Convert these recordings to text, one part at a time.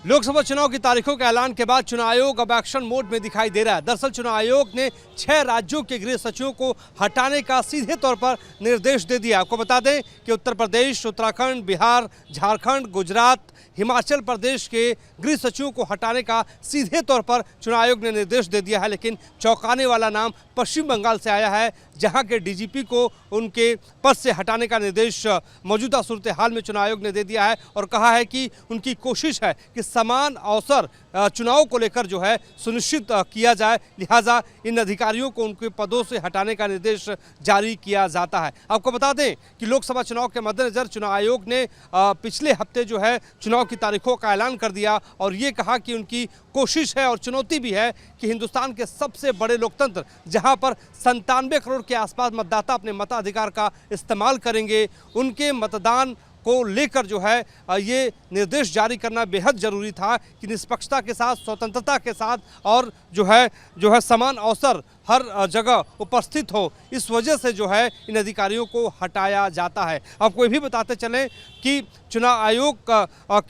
लोकसभा चुनाव की तारीखों के ऐलान के बाद चुनाव आयोग अब एक्शन मोड में दिखाई दे रहा है। दरअसल चुनाव आयोग ने 6 राज्यों के गृह सचिवों को हटाने का सीधे तौर पर निर्देश दे दिया। आपको बता दें कि उत्तर प्रदेश, उत्तराखंड, बिहार, झारखंड, गुजरात, हिमाचल प्रदेश के गृह सचिवों को हटाने का सीधे तौर पर चुनाव आयोग ने निर्देश दे दिया है। लेकिन चौंकाने वाला नाम पश्चिम बंगाल से आया है, जहां के डीजीपी को उनके पद से हटाने का निर्देश मौजूदा सूरत हाल में चुनाव आयोग ने दे दिया है और कहा है कि उनकी कोशिश है कि समान अवसर चुनाव को लेकर जो है सुनिश्चित किया जाए, लिहाजा इन अधिकारियों को उनके पदों से हटाने का निर्देश जारी किया जाता है। आपको बता दें कि लोकसभा चुनाव के मद्देनजर चुनाव आयोग ने पिछले हफ्ते जो है चुनाव की तारीखों का ऐलान कर दिया और ये कहा कि उनकी कोशिश है और चुनौती भी है कि हिंदुस्तान के सबसे बड़े लोकतंत्र, जहां पर 97 करोड़ के आसपास मतदाता अपने मताधिकार का इस्तेमाल करेंगे, उनके मतदान को लेकर जो है ये निर्देश जारी करना बेहद ज़रूरी था कि निष्पक्षता के साथ, स्वतंत्रता के साथ और जो है समान अवसर हर जगह उपस्थित हो। इस वजह से जो है इन अधिकारियों को हटाया जाता है। आपको ये भी बताते चलें कि चुनाव आयोग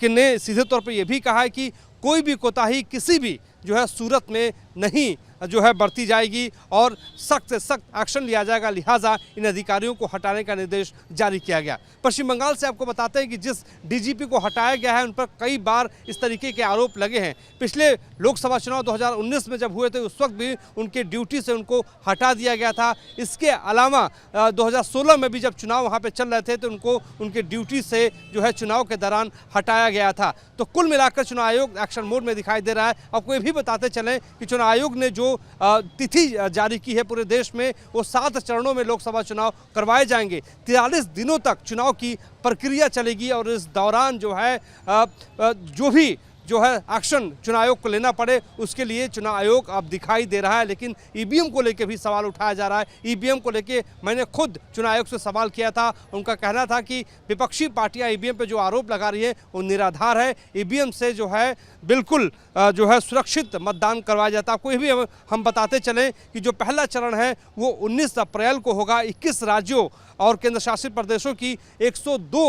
ने सीधे तौर पर यह भी कहा है कि कोई भी कोताही किसी भी जो है सूरत में नहीं जो है बरती जाएगी और सख्त से सख्त एक्शन लिया जाएगा, लिहाजा इन अधिकारियों को हटाने का निर्देश जारी किया गया। पश्चिम बंगाल से आपको बताते हैं कि जिस डीजीपी को हटाया गया है उन पर कई बार इस तरीके के आरोप लगे हैं। पिछले लोकसभा चुनाव 2019 में जब हुए थे उस वक्त भी उनके ड्यूटी से उनको हटा दिया गया था। इसके अलावा 2016 में भी जब चुनाव वहाँ पर चल रहे थे तो उनको उनके ड्यूटी से जो है चुनाव के दौरान हटाया गया था। तो कुल मिलाकर चुनाव आयोग एक्शन मोड में दिखाई दे रहा है। आपको ये भी बताते चलें कि चुनाव आयोग ने जो तिथि जारी की है पूरे देश में, वो 7 चरणों में लोकसभा चुनाव करवाए जाएंगे। 43 दिनों तक चुनाव की प्रक्रिया चलेगी और इस दौरान जो है जो भी जो है एक्शन चुनाव आयोग को लेना पड़े उसके लिए चुनाव आयोग अब दिखाई दे रहा है। लेकिन ईवीएम को लेकर भी सवाल उठाया जा रहा है। ईवीएम को लेकर मैंने खुद चुनाव आयोग से सवाल किया था। उनका कहना था कि विपक्षी पार्टियां ईवीएम पे जो आरोप लगा रही है वो निराधार है। ईवीएम से जो है बिल्कुल जो है सुरक्षित मतदान करवाया जाता है। आपको ये भी हम बताते चलें कि जो पहला चरण है वो 19 अप्रैल को होगा। 21 राज्यों और केंद्र शासित प्रदेशों की 102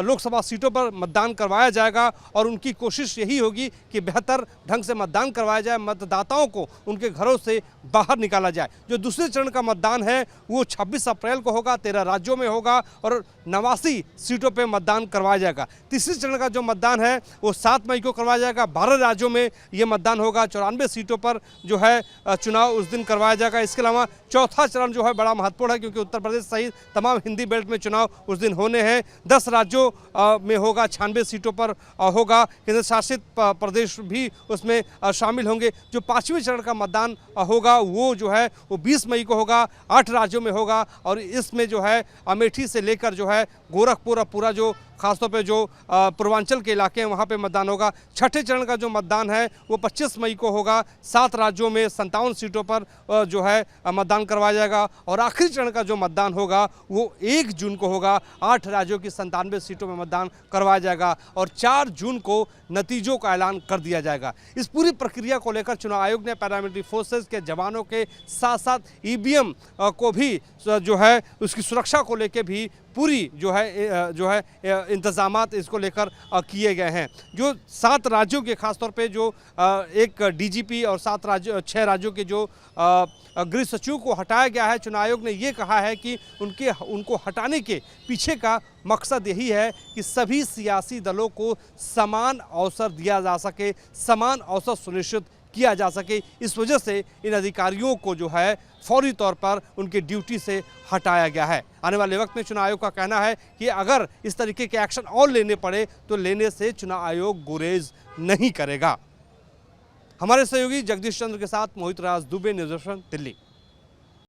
लोकसभा सीटों पर मतदान करवाया जाएगा और उनकी कोशिश यही होगी कि बेहतर ढंग से मतदान करवाया जाए, मतदाताओं को उनके घरों से बाहर निकाला जाए। जो दूसरे चरण का मतदान है वो 26 अप्रैल को होगा, 13 राज्यों में होगा और 89 सीटों पर मतदान करवाया जाएगा। तीसरे चरण का जो मतदान है वो 7 मई को करवाया जाएगा। 12 राज्यों में ये मतदान होगा। 94 सीटों पर जो है चुनाव उस दिन करवाया जाएगा। इसके अलावा चौथा चरण जो है बड़ा महत्वपूर्ण है क्योंकि उत्तर प्रदेश सहित तमाम हिंदी बेल्ट में चुनाव उस दिन होने हैं। 10 राज्यों में होगा, 96 सीटों पर होगा। केंद्र शासित प्रदेश भी उसमें शामिल होंगे। जो 5वें चरण का मतदान होगा वो जो है वो 20 मई को होगा, 8 राज्यों में होगा और इसमें जो है अमेठी से लेकर जो है गोरखपुर पूरा जो खासतौर पे जो पूर्वांचल के इलाके हैं वहाँ पे मतदान होगा। छठे चरण का जो मतदान है वो 25 मई को होगा। 7 राज्यों में 57 सीटों पर जो है मतदान करवाया जाएगा और आखिरी चरण का जो मतदान होगा वो 1 जून को होगा। 8 राज्यों की 97 सीटों में मतदान करवाया जाएगा और 4 जून को नतीजों का ऐलान कर दिया जाएगा। इस पूरी प्रक्रिया को लेकर चुनाव आयोग ने पैरामिलिट्री फोर्सेज के जवानों के साथ साथ ईवीएम को भी जो है उसकी सुरक्षा को लेकर भी पूरी जो है इंतजामात इसको लेकर किए गए हैं। जो 7 राज्यों के खासतौर पे जो एक डीजीपी और 6 राज्यों के जो गृह सचिवों को हटाया गया है, चुनाव आयोग ने ये कहा है कि उनको हटाने के पीछे का मकसद यही है कि सभी सियासी दलों को समान अवसर दिया जा सके, समान अवसर सुनिश्चित किया जा सके। इस वजह से इन अधिकारियों को जो है फौरी तौर पर उनके ड्यूटी से हटाया गया है। आने वाले वक्त में चुनाव आयोग का कहना है कि अगर इस तरीके के एक्शन और लेने पड़े तो लेने से चुनाव आयोग गुरेज नहीं करेगा। हमारे सहयोगी जगदीश चंद्र के साथ मोहित राज दुबे, न्यूज़ 18 दिल्ली।